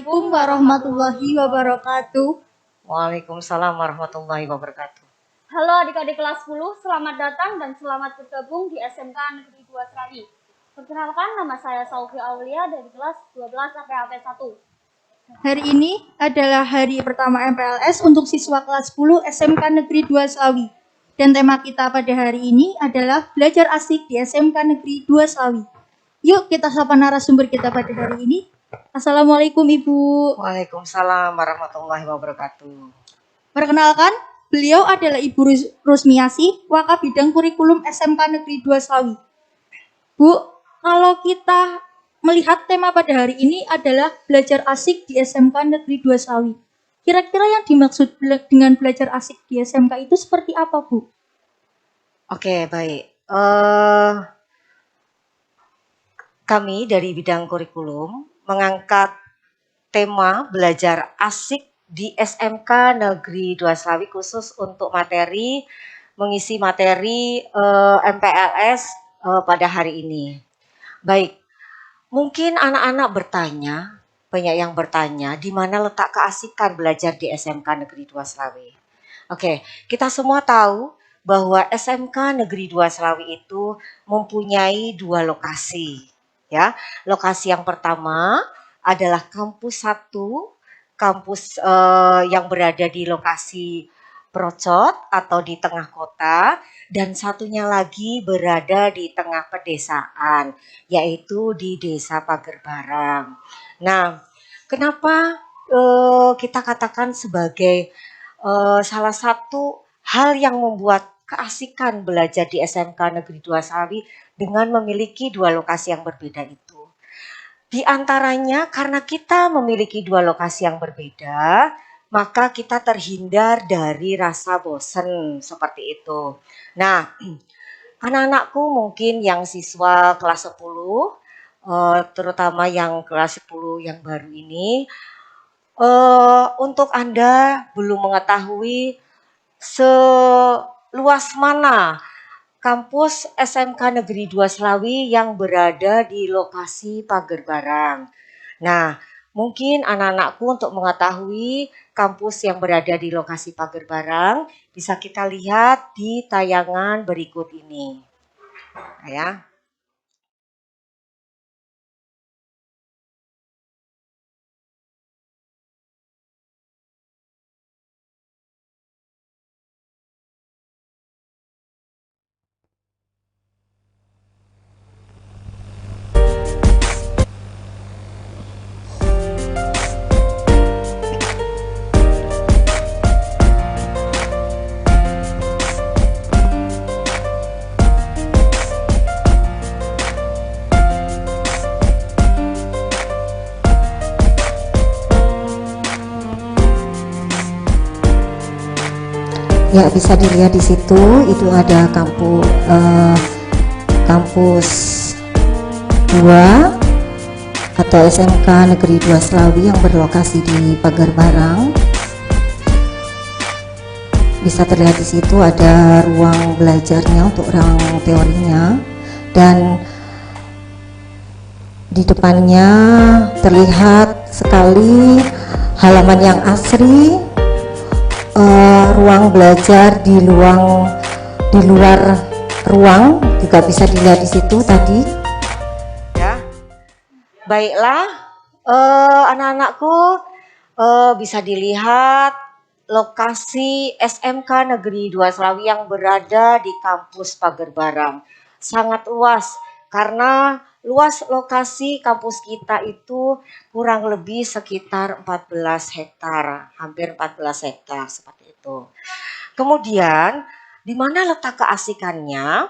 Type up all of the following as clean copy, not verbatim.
Assalamualaikum warahmatullahi wabarakatuh. Waalaikumsalam warahmatullahi wabarakatuh. Halo adik-adik kelas 10, selamat datang dan selamat bergabung di SMK Negeri 2 Serawi. Perkenalkan, nama saya Saufi Aulia dari kelas 12 AP 1. Hari ini adalah hari pertama MPLS untuk siswa kelas 10 SMK Negeri 2 Slawi. Dan tema kita pada hari ini adalah belajar asik di SMK Negeri 2 Slawi. Yuk kita sapa narasumber kita pada hari ini. Assalamualaikum Ibu. Waalaikumsalam warahmatullahi wabarakatuh. Perkenalkan, beliau adalah Ibu Rusmiasi, Wakaf Bidang Kurikulum SMK Negeri 2 Slawi. Bu, kalau kita melihat tema pada hari ini adalah belajar asik di SMK Negeri 2 Slawi. Kira-kira yang dimaksud dengan belajar asik di SMK itu seperti apa, Bu? Oke, baik. Kami dari bidang kurikulum mengangkat tema belajar asik di SMK Negeri 2 Slawi khusus untuk mengisi materi MPLS pada hari ini. Baik, mungkin anak-anak banyak yang bertanya, di mana letak keasikan belajar di SMK Negeri 2 Slawi. Oke, kita semua tahu bahwa SMK Negeri 2 Slawi itu mempunyai 2 lokasi. Ya, lokasi yang pertama adalah kampus 1, kampus yang berada di lokasi Procot atau di tengah kota, dan satunya lagi berada di tengah pedesaan, yaitu di Desa Pagerbarang. Nah, kenapa kita katakan sebagai salah satu hal yang membuat keasikan belajar di SMK Negeri 2 Slawi dengan memiliki 2 lokasi yang berbeda itu? Di antaranya karena kita memiliki 2 lokasi yang berbeda, maka kita terhindar dari rasa bosan seperti itu. Nah, anak-anakku mungkin yang siswa kelas 10, terutama yang kelas 10 yang baru ini, untuk Anda belum mengetahui seluas mana kampus SMK Negeri 2 Slawi yang berada di lokasi Pagerbarang. Nah, mungkin anak-anakku untuk mengetahui kampus yang berada di lokasi Pagerbarang bisa kita lihat di tayangan berikut ini. Ya. Ya, bisa dilihat di situ itu ada kampus 2 atau SMK Negeri 2 Slawi yang berlokasi di Pagerbarang. Bisa terlihat di situ ada ruang belajarnya untuk ruang teorinya, dan di depannya terlihat sekali halaman yang asri. Ruang belajar di luar ruang juga bisa dilihat di situ tadi. Ya, baiklah, anak-anakku, bisa dilihat lokasi SMK Negeri 2 Slawi yang berada di kampus Pagerbarang. Sangat luas karena luas lokasi kampus kita itu kurang lebih sekitar 14 hektar, hampir 14 hektar seperti itu. Kemudian, di mana letak keasikannya?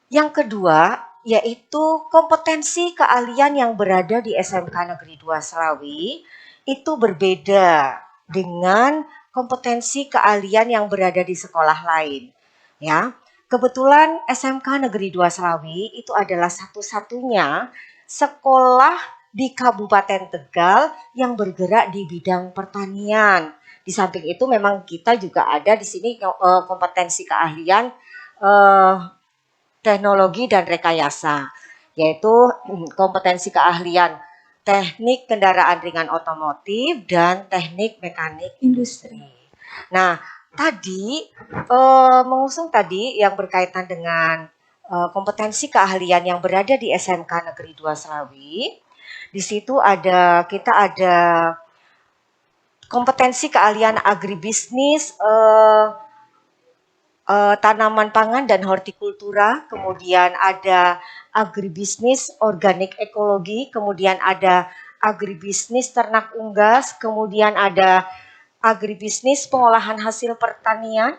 Yang kedua, yaitu kompetensi keahlian yang berada di SMK Negeri 2 Slawi itu berbeda dengan kompetensi keahlian yang berada di sekolah lain. Ya, kebetulan SMK Negeri 2 Slawi itu adalah satu-satunya sekolah di Kabupaten Tegal yang bergerak di bidang pertanian. Di samping itu memang kita juga ada di sini kompetensi keahlian teknologi dan rekayasa, yaitu kompetensi keahlian teknik kendaraan ringan otomotif, dan teknik mekanik Industri. Nah, tadi mengusung tadi yang berkaitan dengan kompetensi keahlian yang berada di SMK Negeri 2 Selawi. Di situ kita ada kompetensi keahlian agribisnis, tanaman pangan dan hortikultura, kemudian ada agribisnis organik ekologi, kemudian ada agribisnis ternak unggas, kemudian ada agribisnis pengolahan hasil pertanian,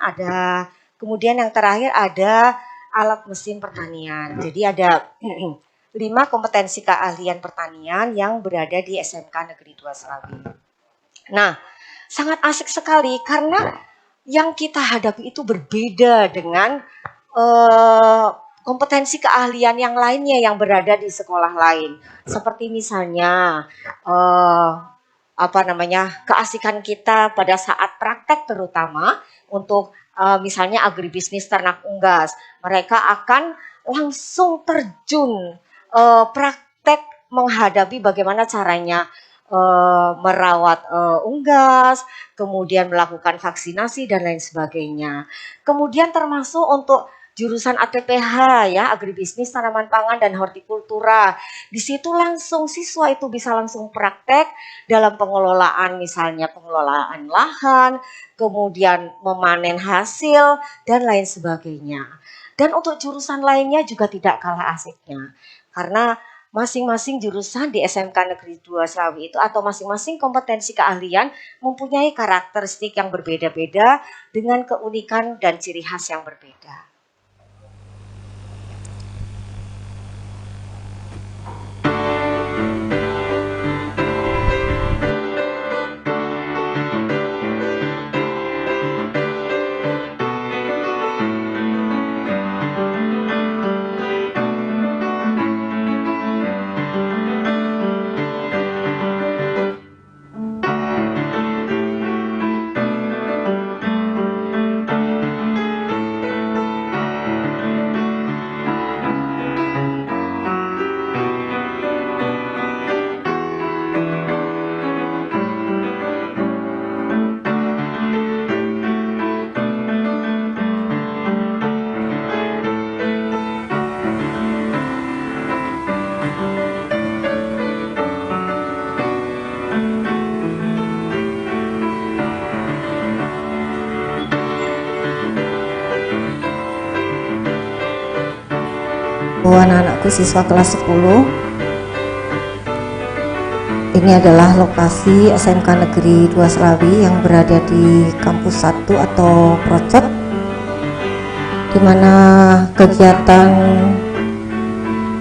kemudian yang terakhir ada alat mesin pertanian. Jadi ada 5 kompetensi keahlian pertanian yang berada di SMK Negeri 2 Selawi. Nah, sangat asik sekali karena yang kita hadapi itu berbeda dengan kompetensi keahlian yang lainnya yang berada di sekolah lain. Seperti misalnya keasikan kita pada saat praktek, terutama untuk misalnya agribisnis ternak unggas. Mereka akan langsung terjun praktek menghadapi bagaimana caranya merawat unggas, kemudian melakukan vaksinasi dan lain sebagainya. Kemudian termasuk untuk jurusan ATPH ya, agribisnis tanaman pangan dan hortikultura. Di situ langsung siswa itu bisa langsung praktek dalam pengelolaan, misalnya pengelolaan lahan, kemudian memanen hasil dan lain sebagainya. Dan untuk jurusan lainnya juga tidak kalah asiknya. Karena masing-masing jurusan di SMK Negeri 2 Selawi itu atau masing-masing kompetensi keahlian mempunyai karakteristik yang berbeda-beda dengan keunikan dan ciri khas yang berbeda. Anak-anakku siswa kelas 10, ini adalah lokasi SMK Negeri 2 Selawi yang berada di kampus 1 atau Procep, di mana kegiatan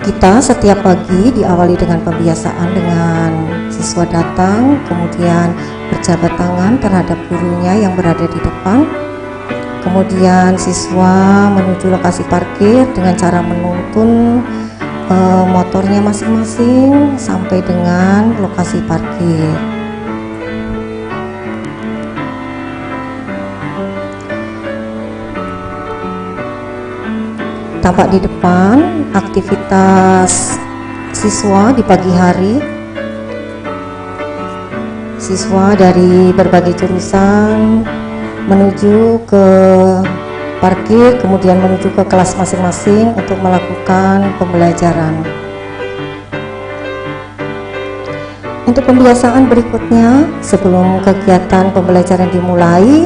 kita setiap pagi diawali dengan pembiasaan dengan siswa datang, kemudian berjabat tangan terhadap gurunya yang berada di depan. Kemudian siswa menuju lokasi parkir dengan cara menuntun motornya masing-masing sampai dengan lokasi parkir. Tampak di depan aktivitas siswa di pagi hari. Siswa dari berbagai jurusan menuju ke parkir, kemudian menuju ke kelas masing-masing untuk melakukan pembelajaran. Untuk pembiasaan berikutnya, sebelum kegiatan pembelajaran dimulai,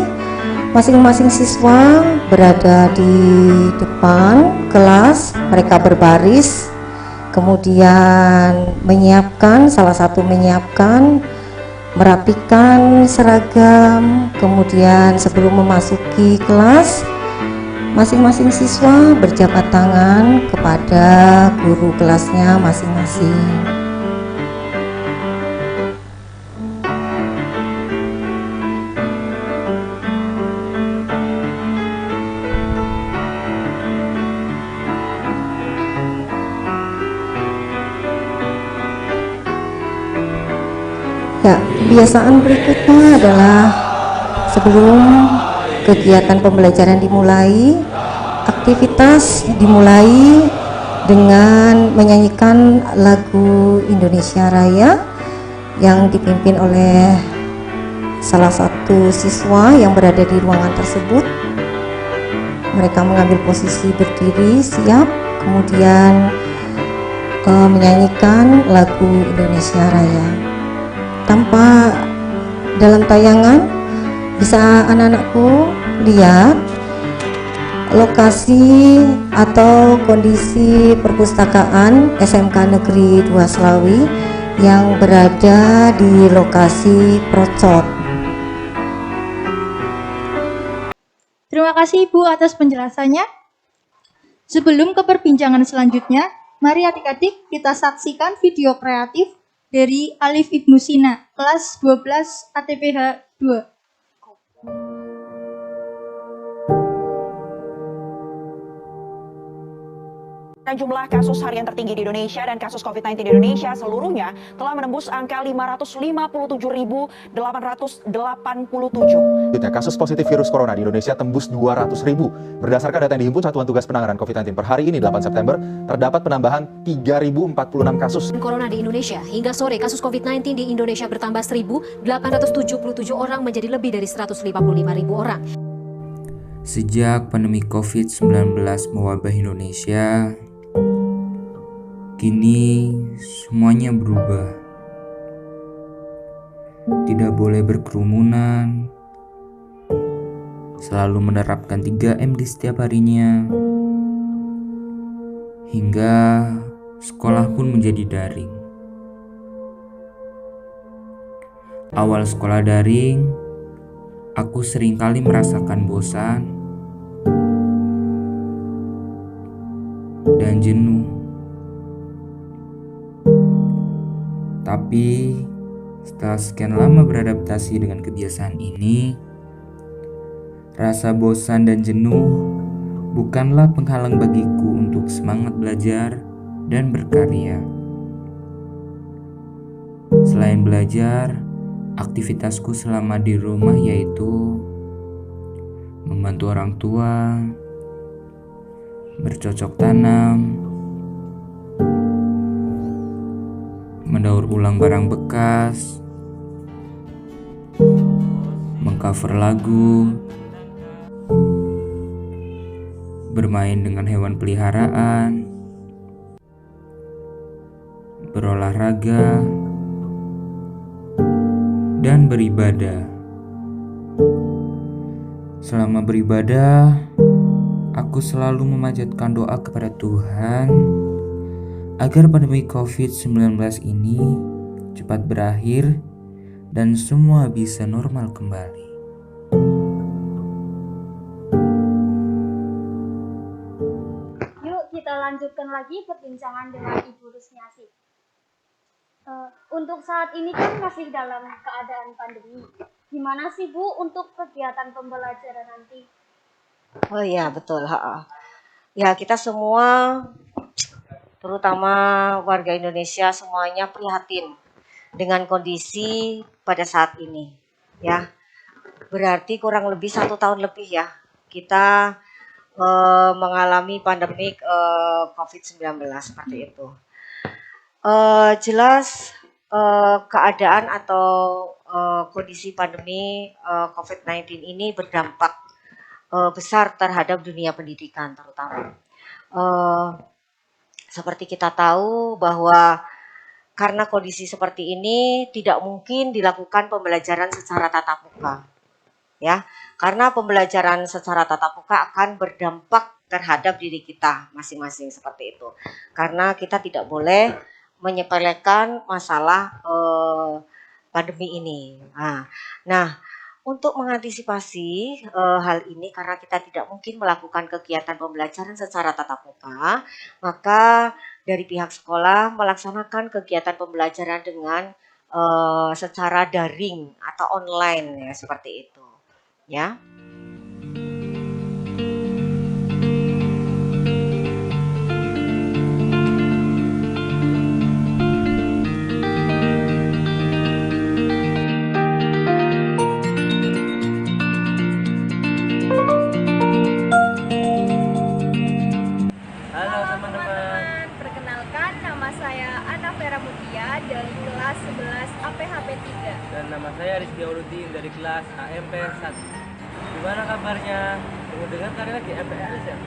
masing-masing siswa berada di depan kelas, mereka berbaris, kemudian menyiapkan merapikan seragam, kemudian sebelum memasuki kelas, masing-masing siswa berjabat tangan kepada guru kelasnya masing-masing. Ya, kebiasaan berikutnya adalah sebelum kegiatan pembelajaran dimulai, aktivitas dimulai dengan menyanyikan lagu Indonesia Raya yang dipimpin oleh salah satu siswa yang berada di ruangan tersebut. Mereka mengambil posisi berdiri siap, kemudian menyanyikan lagu Indonesia Raya. Tanpa dalam tayangan bisa anak-anakku lihat lokasi atau kondisi perpustakaan SMK Negeri 2 Slawi yang berada di lokasi Procot. Terima kasih Ibu atas penjelasannya. Sebelum ke perbincangan selanjutnya, mari adik-adik kita saksikan video kreatif dari Alif Ibnu Sina, kelas 12 ATPH 2. Jumlah kasus harian tertinggi di Indonesia dan kasus COVID-19 di Indonesia seluruhnya telah menembus angka 557.887. Kasus positif virus corona di Indonesia tembus 200.000. Berdasarkan data yang dihimpun Satuan Tugas Penanganan COVID-19 per hari ini 8 September, terdapat penambahan 3.046 kasus. Corona di Indonesia, hingga sore kasus COVID-19 di Indonesia bertambah 1.877 orang menjadi lebih dari 155.000 orang. Sejak pandemi COVID-19 mewabah Indonesia, kini semuanya berubah. Tidak boleh berkerumunan, selalu menerapkan 3M di setiap harinya, hingga sekolah pun menjadi daring. Awal sekolah daring, aku seringkali merasakan bosan dan jenuh. Tapi setelah sekian lama beradaptasi dengan kebiasaan ini, rasa bosan dan jenuh bukanlah penghalang bagiku untuk semangat belajar dan berkarya. Selain belajar, aktivitasku selama di rumah yaitu membantu orang tua, bercocok tanam, mendaur ulang barang bekas, mengcover lagu, bermain dengan hewan peliharaan, berolahraga, dan beribadah. Selama beribadah, aku selalu memanjatkan doa kepada Tuhan agar pandemi COVID-19 ini cepat berakhir dan semua bisa normal kembali. Yuk kita lanjutkan lagi perbincangan dengan Ibu Rusmiasi. Untuk saat ini kan masih dalam keadaan pandemi. Gimana sih Bu untuk kegiatan pembelajaran nanti? Oh iya betul. Ya kita semua, terutama warga Indonesia semuanya prihatin dengan kondisi pada saat ini. Ya, berarti kurang lebih 1 tahun lebih ya kita mengalami pandemi COVID-19 seperti itu. Jelas keadaan atau kondisi pandemi COVID-19 ini berdampak besar terhadap dunia pendidikan terutama. Seperti kita tahu bahwa karena kondisi seperti ini tidak mungkin dilakukan pembelajaran secara tatap muka. Ya, karena pembelajaran secara tatap muka akan berdampak terhadap diri kita masing-masing seperti itu. Karena kita tidak boleh menyepelekan masalah pandemi ini. Nah, untuk mengantisipasi hal ini karena kita tidak mungkin melakukan kegiatan pembelajaran secara tatap muka, maka dari pihak sekolah melaksanakan kegiatan pembelajaran dengan secara daring atau online ya seperti itu. Ya. Halo teman-teman, saya Ana Vera Mutia dari kelas 11 APHP 3. Dan nama saya Rizky Auludin dari kelas AMP 1. Gimana kabarnya? Tunggu dengar kalian lagi MPLS ya?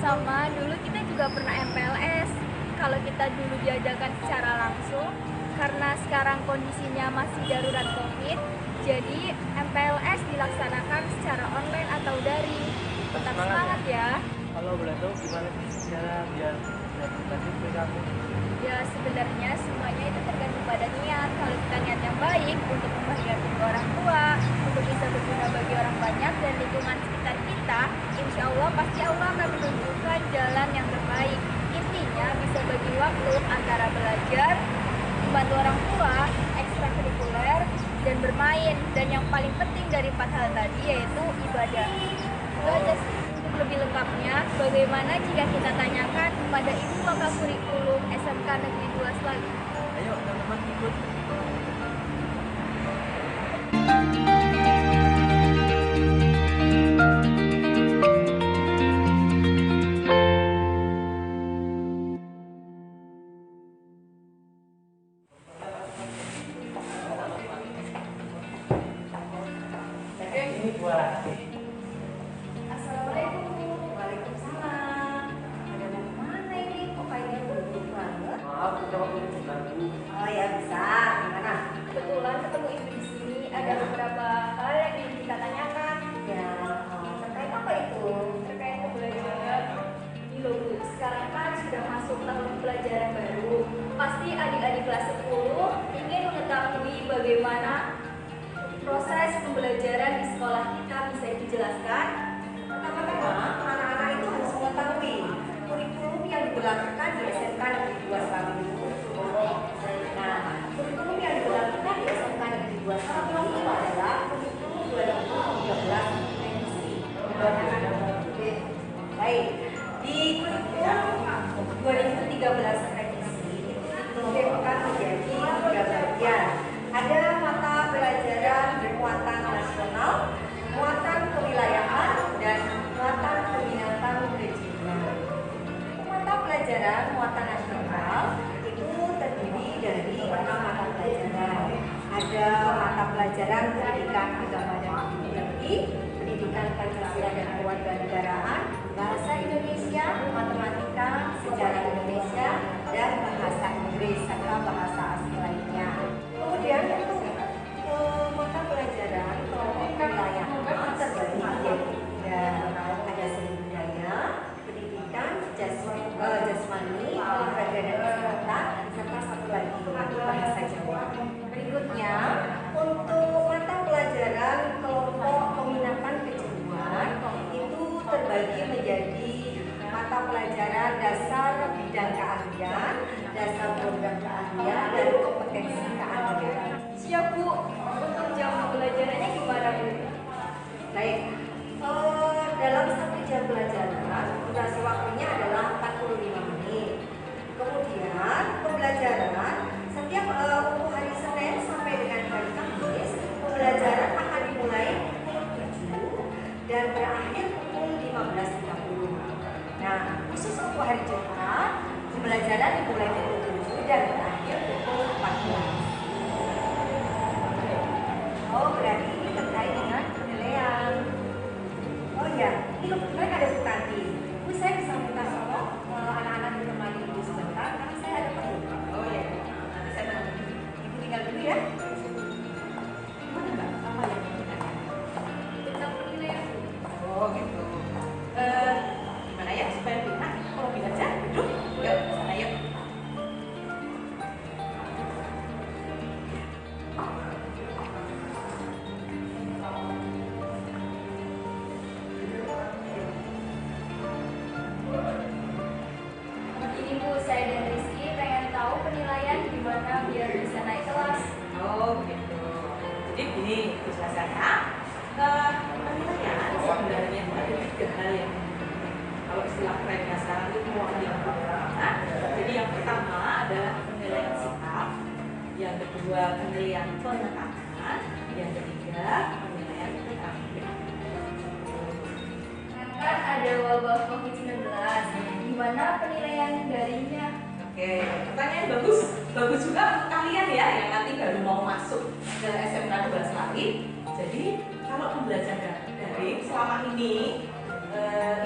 Sama, dulu kita juga pernah MPLS. Kalau kita dulu diajarkan secara langsung, karena sekarang kondisinya masih darurat COVID, jadi MPLS dilaksanakan secara online atau daring. Tetap semangat ya. Kalau boleh tahu gimana sih cara biar presentasi ke kamu? Ya sebenarnya semuanya itu tergantung pada niat. Kalau kita niat yang baik untuk membahagiakan kedua orang tua, untuk bisa berguna bagi orang banyak dan lingkungan sekitar kita, insya Allah pasti Allah akan menunjukkan jalan yang terbaik. Intinya bisa bagi waktu antara belajar, membantu orang tua, ekstrakurikuler, dan bermain. Dan yang paling penting dari 4 hal tadi yaitu ibadah. Itu aja sih. Untuk lebih lengkapnya, bagaimana jika kita tanyakan kepada Ibu Wakakurikulum SMK Negeri 2 Slawi? Ayo teman-teman ikut. Ini buat Assalamualaikum. Waalaikumsalam. Ada mau kemana ini? Kok kayaknya buru-buru banget? maaf, kita waktu itu Bu. Oh ya bisa. Gimana? Kebetulan ketemu Ibu di sini, ada beberapa hal yang ingin kita tanyakan. Ya, terkait apa itu? Terkait pembelajaran. Ini loh Bu, sekarang kan sudah masuk tahun pelajaran baru. Pasti adik-adik kelas 10 ingin mengetahui bagaimana proses pembelajaran di sekolah kita. Bisa dijelaskan? Pertama-tama, anak-anak itu harus mengetahui kurikulum yang diberlakukan di SMK Negeri 2 Slawi itu. Nah, kurikulum yang diberlakukan di SMK Negeri 2 Slawi itu adalah kurikulum 2013 revisi. Baik, di kurikulum 2013 revisi itu dibagi menjadi 3 bagian. Ada mata pelajaran bermuatan nasional, muatan kewilayahan, dan muatan peminatan kejiwaan. Mata pelajaran muatan nasional itu terdiri dari 6 mata pelajaran. Ada mata pelajaran pendidikan agama dan budaya, pendidikan Pancasila dan kewarganegaraan, bahasa Indonesia, matematika, sejarah Indonesia, dan bahasa Inggris serta bahasa asing lainnya. Kemudian untuk mata pelajaran kelompok kewilayahan terbagi menjadi 3. Ada seni budaya, pendidikan, jasmani, olahraga dan kesehatan, serta satu lagi bahasa Jawa. Berikutnya, untuk mata pelajaran kelompok peminatan kejiwaan itu terbagi menjadi mata pelajaran dasar bidang keahlian, dasar program keahlian, dan kompetensi keahlian. Siap Bu, untuk jam pembelajarannya gimana Bu? Baik, dalam 1 jam pelajaran, durasi waktunya adalah 45 menit. Kemudian pembelajaran setiap untuk hari Senin sampai dengan hari Kamis, pembelajaran akan dimulai pukul 7 dan berakhir pukul 15.30. Nah, khusus untuk hari Jumat, pembelajaran dimulai pukul 7 dan berakhir pukul 14. Oh, berarti ini terkait dengan penilaian. Oh iya, ini kebetulan ada Bu Tanti. Bu, saya bisa minta tolong anak-anak ditemani Ibu sebentar karena saya ada perlu. Oh iya, nanti saya teman. Ibu tinggal dulu ya. Gimana Mbak? Apa yang mau ditanya? Tentang penilaian Bu. Oh gitu. Gimana ya supaya enak? Kalau belajar duduk, yuk sana yuk. Begini Bu, saya dan Rizky pengen tahu penilaian gimana biar bisa naik kelas. Oh gitu. Jadi gini, penjelasannya. Penilaian sebenarnya ada 3 hal yang kalau istilah kerennya sekarang itu mewakili. Jadi yang pertama adalah penilaian sikap, yang kedua penilaian penekanan, yang ketiga penilaian keterampilan. Kan ada wabah COVID-19, gimana penilaian darinya? Oke, pertanyaan bagus, bagus juga untuk kalian ya yang nanti baru mau masuk ke SMK 12 Slawi. Jadi kalau pembelajaran daring selama ini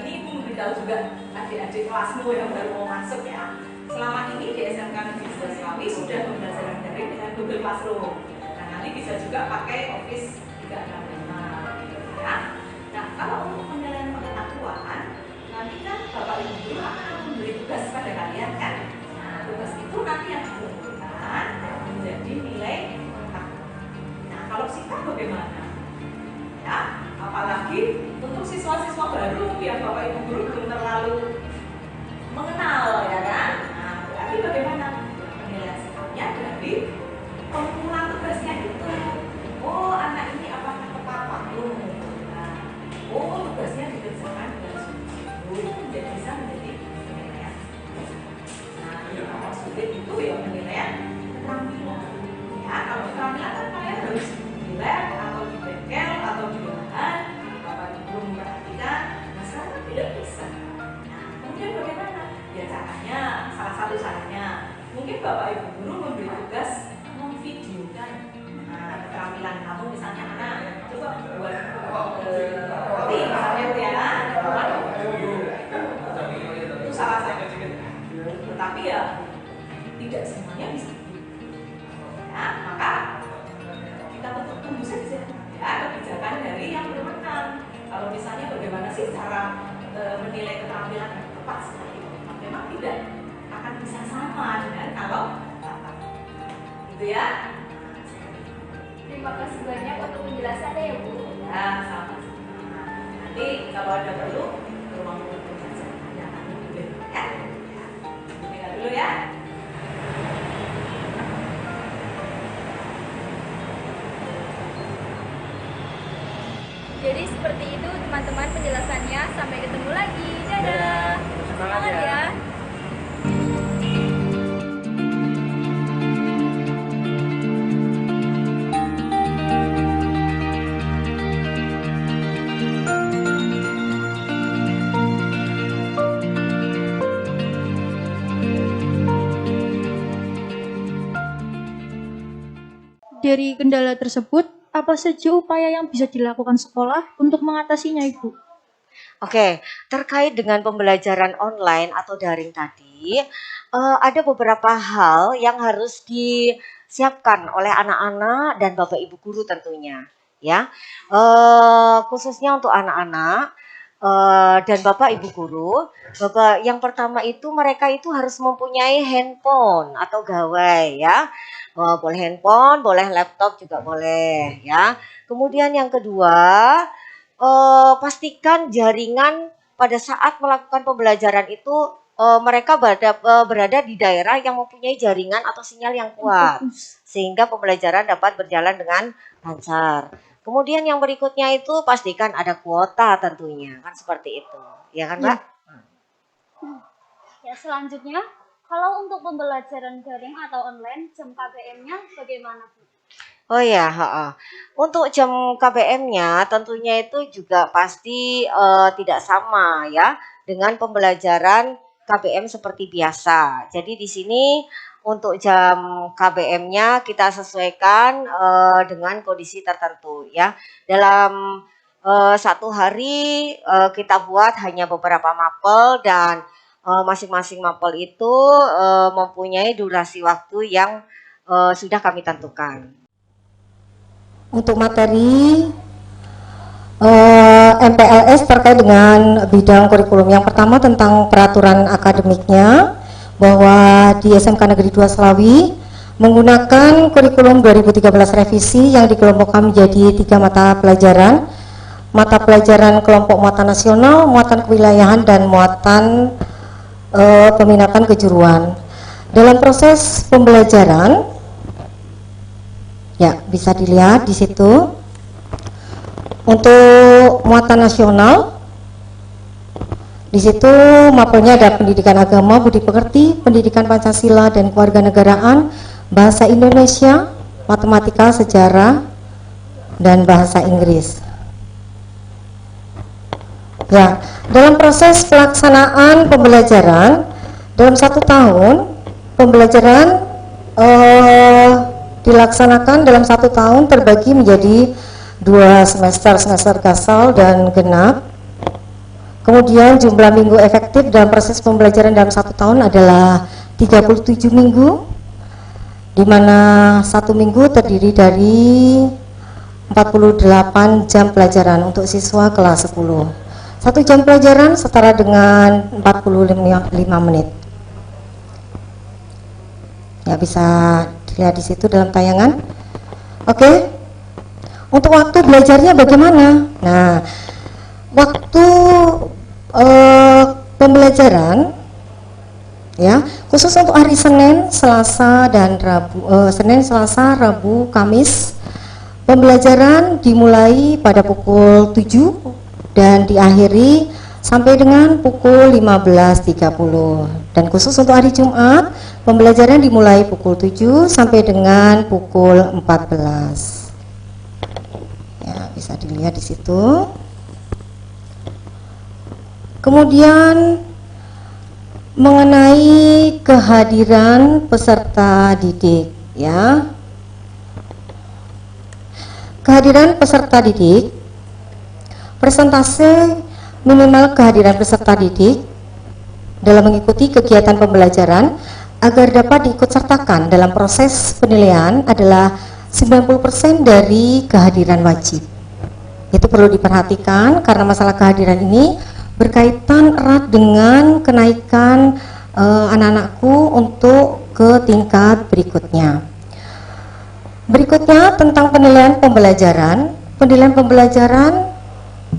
Ibu memberitahu juga adik-adik kelasmu yang baru mau masuk ya. Selama ini di SMK Negeri 12 Slawi sudah pembelajaran daring dengan Google Classroom. Nah, nanti bisa juga pakai Office 365 ya. Nah, kalau untuk penilaian pengetahuan, nanti kan Bapak Ibu guru akan memberi tugas pada kalian kan. Nah, tugas itu nanti yang dikumpulkan menjadi nilai pengetahuan. Nah, kalau sikap bagaimana? Ya, apalagi untuk siswa-siswa baru yang Bapak Ibu guru belum terlalu mengenal ya kan. Nah, berarti bagaimana penilaian sikapnya dari pengumpulan tugasnya itu. Oh, anak ini apakah tepat waktu mengumpulkan? Oh, tugasnya dikerjakan dengan sungguh-sungguh. Jadi bisa menjadi penilaian. Nah, kalau sulit itu ya penilaian keterampilan. Ya, kalau keterampilan kan kalian harus di lab atau di bengkel atau di lahan. Bapak Ibu memperhatikan, nah sekarang tidak bisa. Nah, kemudian bagaimana? Ya caranya, salah satu caranya mungkin Bapak Ibu guru memberi tugas memvideokan keterampilan kamu, misalnya anak coba buat roti misalnya itu ya, itu salah satu. Tetapi ya tidak semuanya bisa. Ya, maka kita tentu tunggu saja ya kebijakan dari yang berwenang. Kalau misalnya bagaimana sih cara menilai keterampilan yang tepat sekali, memang tidak akan bisa sama dengan kalau tatap gitu ya. Terima kasih banyak untuk penjelasannya ya Bu. Ya, sama-sama. Nanti kalau ada perlu ruang guru saja tanyakan dulu ya. Tinggal dulu ya. Jadi seperti itu teman-teman penjelasannya. Sampai ketemu lagi. Dadah. Semangat ya. Dari kendala tersebut, apa saja upaya yang bisa dilakukan sekolah untuk mengatasinya, Ibu? Oke, terkait dengan pembelajaran online atau daring tadi, ada beberapa hal yang harus disiapkan oleh anak-anak dan Bapak Ibu guru tentunya, ya. Khususnya untuk anak-anak dan Bapak Ibu guru, yang pertama itu mereka itu harus mempunyai handphone atau gawai, ya. Boleh handphone, boleh laptop juga boleh, ya. Kemudian yang kedua, pastikan jaringan pada saat melakukan pembelajaran itu mereka berada di daerah yang mempunyai jaringan atau sinyal yang kuat sehingga pembelajaran dapat berjalan dengan lancar. Kemudian yang berikutnya itu pastikan ada kuota tentunya, kan seperti itu, ya kan Mbak? Ya, selanjutnya kalau untuk pembelajaran daring atau online jam KBM-nya bagaimana Bu? Oh ya, untuk jam KBM-nya tentunya itu juga pasti tidak sama ya dengan pembelajaran KBM seperti biasa. Jadi di sini untuk jam KBM-nya kita sesuaikan dengan kondisi tertentu ya. Dalam satu hari kita buat hanya beberapa mapel dan masing-masing mapel itu mempunyai durasi waktu yang sudah kami tentukan. Untuk materi MPLS terkait dengan bidang kurikulum, yang pertama tentang peraturan akademiknya, bahwa di SMK Negeri 2 Slawi menggunakan kurikulum 2013 revisi yang dikelompokkan menjadi 3 mata pelajaran. Mata pelajaran kelompok muatan nasional, muatan kewilayahan, dan muatan peminatan kejuruan. Dalam proses pembelajaran, ya, bisa dilihat di situ. Untuk muatan nasional, di situ mapelnya ada pendidikan agama, budi pekerti, pendidikan Pancasila dan kewarganegaraan, bahasa Indonesia, matematika, sejarah, dan bahasa Inggris. Ya, dalam proses pelaksanaan pembelajaran dalam 1 tahun pembelajaran dilaksanakan dalam 1 tahun terbagi menjadi 2 semester, semester gasal dan genap. Kemudian jumlah minggu efektif dalam proses pembelajaran dalam 1 tahun adalah 37 minggu, di mana 1 minggu terdiri dari 48 jam pelajaran untuk siswa kelas 10. 1 jam pelajaran setara dengan 45 menit. Ya, bisa dilihat di situ dalam tayangan. Oke. Untuk waktu belajarnya bagaimana? Nah, waktu pembelajaran ya, khusus untuk hari Senin, Selasa dan Rabu, Senin, Selasa, Rabu, Kamis, pembelajaran dimulai pada pukul 7 dan diakhiri sampai dengan pukul 15.30. Dan khusus untuk hari Jumat, pembelajaran dimulai pukul 7 sampai dengan pukul 14. Ya, bisa dilihat di situ. Kemudian mengenai kehadiran peserta didik, ya. Kehadiran peserta didik, persentase minimal kehadiran peserta didik dalam mengikuti kegiatan pembelajaran agar dapat diikutsertakan dalam proses penilaian adalah 90% dari kehadiran wajib. Itu perlu diperhatikan karena masalah kehadiran ini berkaitan erat dengan kenaikan anak-anakku untuk ke tingkat berikutnya. Berikutnya tentang penilaian pembelajaran. Penilaian pembelajaran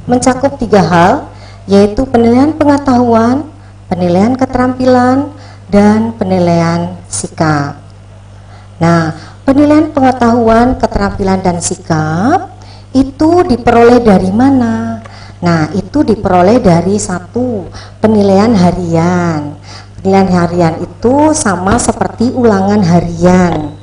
mencakup 3 hal, yaitu penilaian pengetahuan, penilaian keterampilan, dan penilaian sikap. Nah, penilaian pengetahuan, keterampilan, dan sikap itu diperoleh dari mana? Nah, itu diperoleh dari 1, penilaian harian. Penilaian harian itu sama seperti ulangan harian,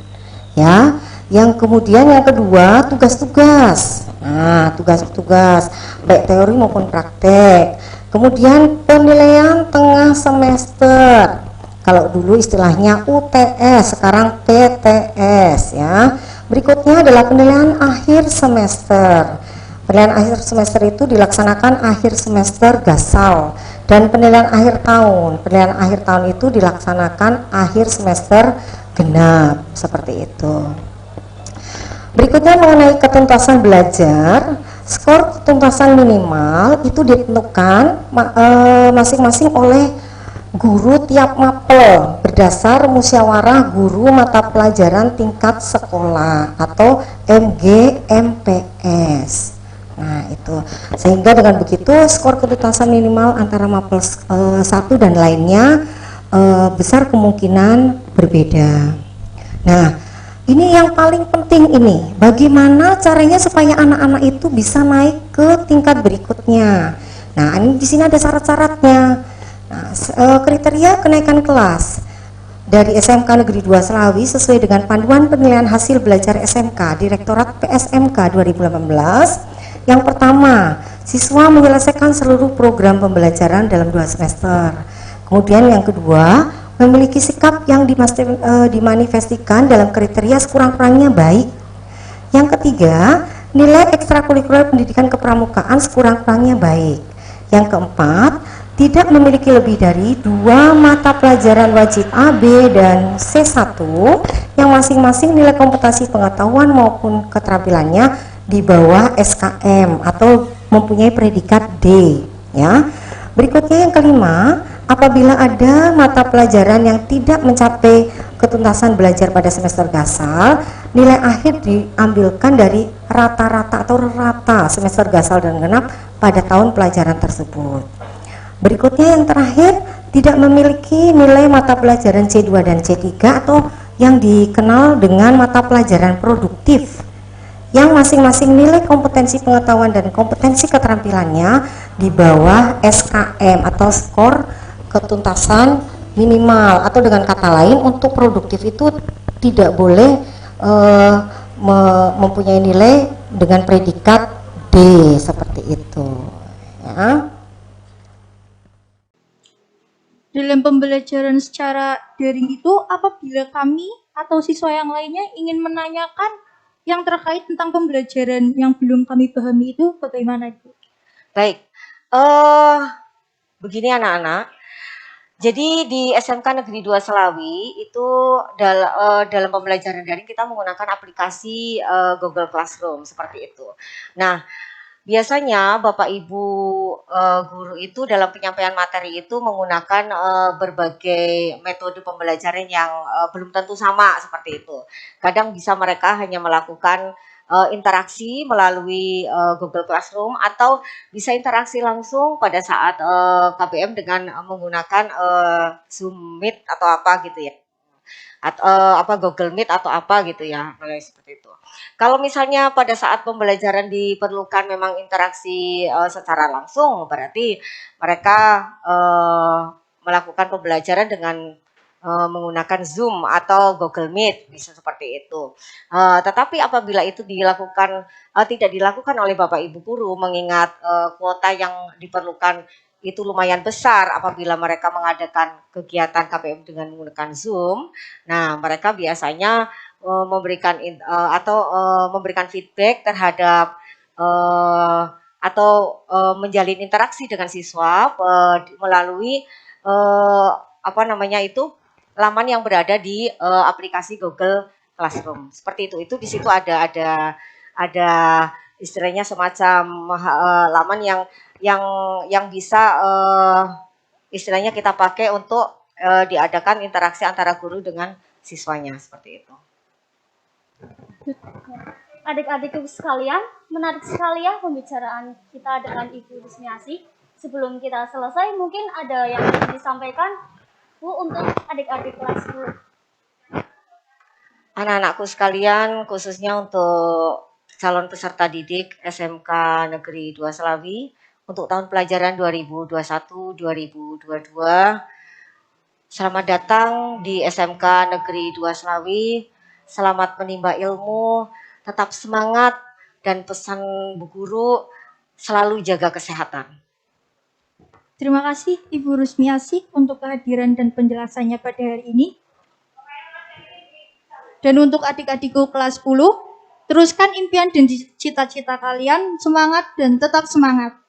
ya. Yang kemudian yang kedua, tugas-tugas. Nah, tugas-tugas baik teori maupun praktek. Kemudian penilaian tengah semester. Kalau dulu istilahnya UTS, sekarang PTS, ya. Berikutnya adalah penilaian akhir semester. Penilaian akhir semester itu dilaksanakan akhir semester gasal, dan penilaian akhir tahun. Penilaian akhir tahun itu dilaksanakan akhir semester genap, seperti itu. Berikutnya mengenai ketuntasan belajar, skor ketuntasan minimal itu ditentukan masing-masing oleh guru tiap mapel berdasar musyawarah guru mata pelajaran tingkat sekolah atau MGMPS. Nah, itu sehingga dengan begitu skor ketuntasan minimal antara mapel 1 dan lainnya besar kemungkinan berbeda. Nah, ini yang paling penting ini, bagaimana caranya supaya anak-anak itu bisa naik ke tingkat berikutnya. Nah, ini di sini ada syarat-syaratnya. Nah, kriteria kenaikan kelas dari SMK Negeri 2 Selawi sesuai dengan panduan penilaian hasil belajar SMK Direktorat PSMK 2018. Yang pertama, siswa menyelesaikan seluruh program pembelajaran dalam 2 semester. Kemudian yang kedua, memiliki sikap yang dimanifestikan dalam kriteria sekurang-kurangnya baik. Yang ketiga, nilai ekstrakurikuler pendidikan kepramukaan sekurang-kurangnya baik. Yang keempat, tidak memiliki lebih dari 2 mata pelajaran wajib A, B, dan C1 yang masing-masing nilai kompetensi pengetahuan maupun keterampilannya di bawah SKM atau mempunyai predikat D, ya. Berikutnya yang kelima, apabila ada mata pelajaran yang tidak mencapai ketuntasan belajar pada semester gasal, nilai akhir diambilkan dari rata-rata atau rata semester gasal dan genap pada tahun pelajaran tersebut. Berikutnya yang terakhir, tidak memiliki nilai mata pelajaran C2 dan C3 atau yang dikenal dengan mata pelajaran produktif, yang masing-masing nilai kompetensi pengetahuan dan kompetensi keterampilannya di bawah SKM atau skor ketuntasan minimal, atau dengan kata lain untuk produktif itu tidak boleh mempunyai nilai dengan predikat D seperti itu, ya. dalam pembelajaran secara daring itu apabila kami atau siswa yang lainnya ingin menanyakan yang terkait tentang pembelajaran yang belum kami pahami itu bagaimana Ibu? Baik, begini anak-anak. Jadi di SMK Negeri 2 Selawi itu dalam pembelajaran daring kita menggunakan aplikasi Google Classroom seperti itu. Nah, biasanya Bapak Ibu guru itu dalam penyampaian materi itu menggunakan berbagai metode pembelajaran yang belum tentu sama seperti itu. Kadang bisa mereka hanya melakukan interaksi melalui Google Classroom atau bisa interaksi langsung pada saat KBM dengan menggunakan Zoom Meet atau apa gitu ya. Atau Google Meet atau apa gitu ya, seperti itu. Kalau misalnya pada saat pembelajaran diperlukan memang interaksi secara langsung, berarti mereka melakukan pembelajaran dengan menggunakan Zoom atau Google Meet, bisa seperti itu. Tetapi apabila itu dilakukan tidak dilakukan oleh Bapak Ibu guru, mengingat kuota yang diperlukan itu lumayan besar apabila mereka mengadakan kegiatan KBM dengan menggunakan Zoom. Nah, mereka biasanya memberikan memberikan feedback terhadap atau menjalin interaksi dengan siswa melalui laman yang berada di aplikasi Google Classroom. Seperti itu. Itu di situ ada istilahnya semacam laman yang bisa istilahnya kita pakai untuk diadakan interaksi antara guru dengan siswanya seperti itu. Adik-adikku sekalian, menarik sekali ya pembicaraan kita dengan Ibu Rusmiasi. Sebelum kita selesai, mungkin ada yang ingin disampaikan Bu untuk adik-adik kelas 10. Anak-anakku sekalian, khususnya untuk calon peserta didik SMK Negeri 2 Selawi untuk tahun pelajaran 2021-2022. Selamat datang di SMK Negeri 2 Selawi. Selamat menimba ilmu, tetap semangat, dan pesan Bu Guru selalu jaga kesehatan. Terima kasih Ibu Rusmiasi untuk kehadiran dan penjelasannya pada hari ini. Dan untuk adik-adikku kelas 10, teruskan impian dan cita-cita kalian, semangat dan tetap semangat.